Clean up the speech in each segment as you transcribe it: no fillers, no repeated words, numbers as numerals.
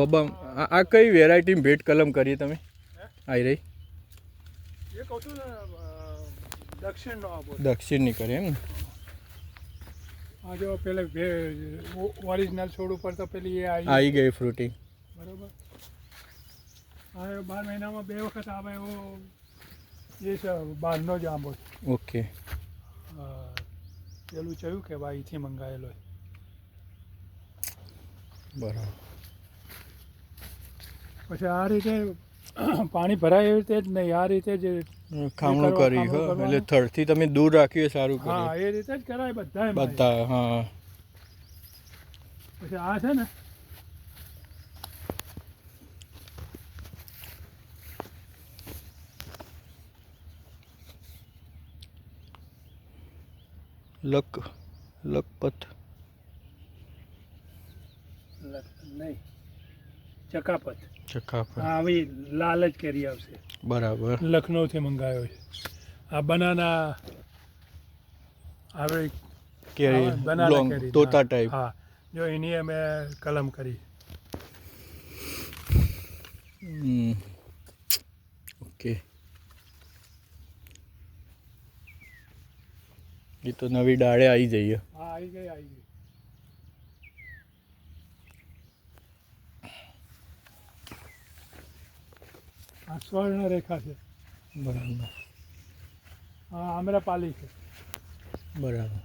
ઓબમ આ કઈ વેરાયટી ભેટ કલમ કરી તમે આવી રહી એ કહું છું ને દક્ષિણનો આંબો દક્ષિણની કરી એમ ને આ જો પેલે ઓરિજિનલ છોડ ઉપર તો પેલી એ આવી ગઈ ફ્રૂટી બરાબર આ 12 મહિનામાં 2 વખત આવે એવો એ છે બહારનો જ આંબો છે ઓકે પેલું ચયું કે ભાઈ અહીંથી મંગાવેલો બરાબર પછી આ રીતે પાણી ભરાય એવી રીતે જ નહીં આ રીતે જ ખામણું કરી એટલે થડથી તમે દૂર રાખ્યું એ સારું કર્યું હા એ રીતે જ કરાય બધા બધા હા પછી આ છે ને લખપત નહીં ચકાપત ચકાપત હા આવી લાલ જ કેરી આવશે બરાબર લખનૌથી મંગાવ્યો છે આ બનાના આવે કેરી બનાના કેરી તોતા ટાઈપ હા જો એની અમે કલમ કરી ઓકે એ તો નવી ડાળે આવી જઈએ હા આવી ગઈ આ સ્વર્ણ રેખા છે બરાબર હા આમ્રપાલી છે બરાબર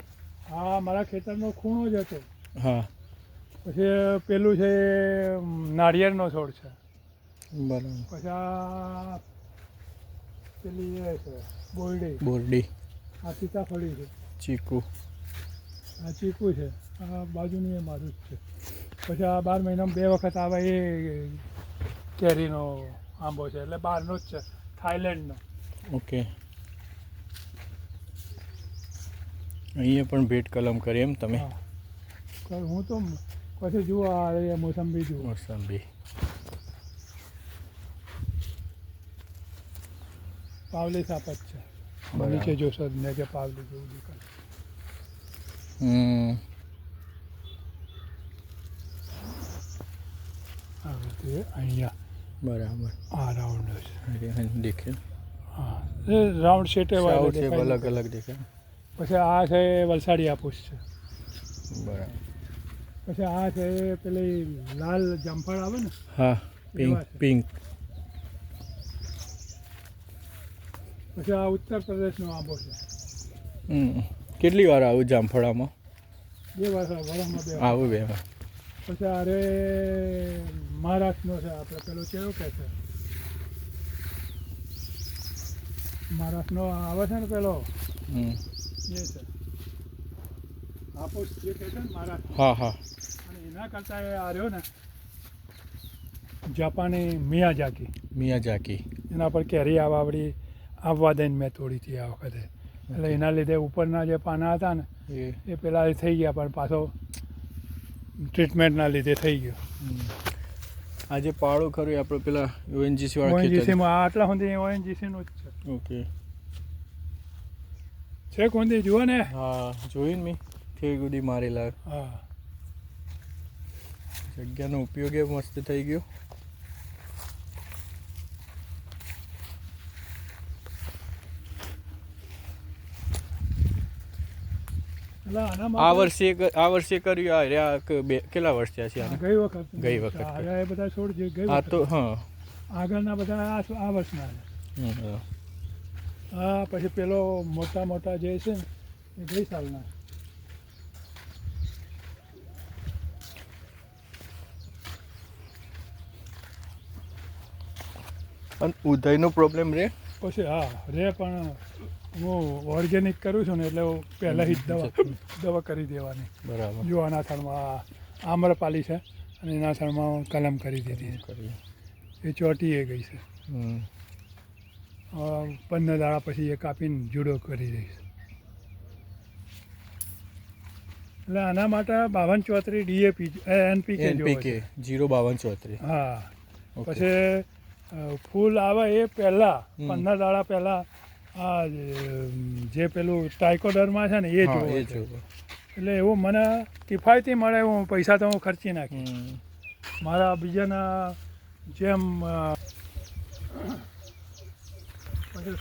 હા મારા ખેતરનો ખૂણો જ હતો હા પછી પેલું છે નાળિયેરનો છોડ છે બરાબર પછી આ પેલી એ છે બોરડી આ સીતાફળી છે ચીકુ આ ચીકુ છે આ બાજુની એ મારું જ છે પછી આ 12 મહિનામાં 2 વખત આવે એ કેરીનો આંબો છે એટલે બહારનો જ છે થાઈલેન્ડનો ઓકે અહીંયા પણ ભેટ કલમ કરી એમ તમે હું તો પછી જુઓ આ મોસંબી જુઓ મોસંબી પાવલી સાપત છે નીચે જોશો ને કે પાવલી જેવું દેખાય આ રીતે અહીંયા બરાબર આ રાઉન્ડ છે દેખે હા એ રાઉન્ડ શેટે અલગ અલગ દેખે પછી આ છે વલસાડી હાફૂસ છે બરાબર પછી આ છે પેલી લાલ જામફળ આવે ને હા પિંક પછી આ ઉત્તર પ્રદેશનો આંબો છે કેટલી વાર આવું જામફળામાં 2 વર્ષમાં 2 આવું બે પછી અરે મહારાષ્ટ્રનો છે આપણે પેલો કેવો કે છે મહારાષ્ટ્રનો આવે છે ને પેલો એ છે હાફૂસ જે કહે છે ને મહારાષ્ટ્ર હા હા અને એના કરતાં એ આવ્યો ને જાપાની મિયાજાકી એના પર કેરી આવવા દઈને મેં તોડી હતી આ વખતે એટલે એના લીધે ઉપરના જે પાના હતા ને એ પેલા થઈ ગયા પણ પાછો ટ્રીટમેન્ટના લીધે થઈ ગયો આજે પાડો ખરું આપણે પેલા ઓએનજીસી વાળા ઓએનજીસીમાં આટલા સુધી ઓએનજીસીનું જ છે ઓકે છે કોંદી જુઓ ને હા જોઈને મેં ફેરગુડી મારેલા હા જગ્યાનો ઉપયોગ એ મસ્ત થઈ ગયો આ વર્ષે કર્યું કેટલા વર્ષ થયા છે ગઈ વખત એ બધા છોડ જે આ તો હા આગળના બધા આ વર્ષના છે હા પછી પેલો મોટા જે છે ને એ ગઈ સાલના અને ઉધઈનો પ્રોબ્લેમ રે પછી હા રે પણ હું ઓર્ગેનિક કરું છું ને એટલે પહેલાં જ દવા કરી દેવાની બરાબર જો આના થળમાં આમ્રપાલી છે અને એના થળમાં કલમ કરી દીધી એ ચોટી એ ગઈ છે 15 દાડા પછી એ કાપીને જુડો કરી દઈશ એટલે આના માટે 5234 DAP NPK 05234 હા પછી ફૂલ આવે એ પહેલાં 15 દાડા પહેલાં આ જે પેલું ટાઇકોડર્મા છે ને એ જોવો એટલે એવું મને કિફાયતી મળે એવું પૈસા તો હું ખર્ચી નાખી મારા બીજાના જેમ પછી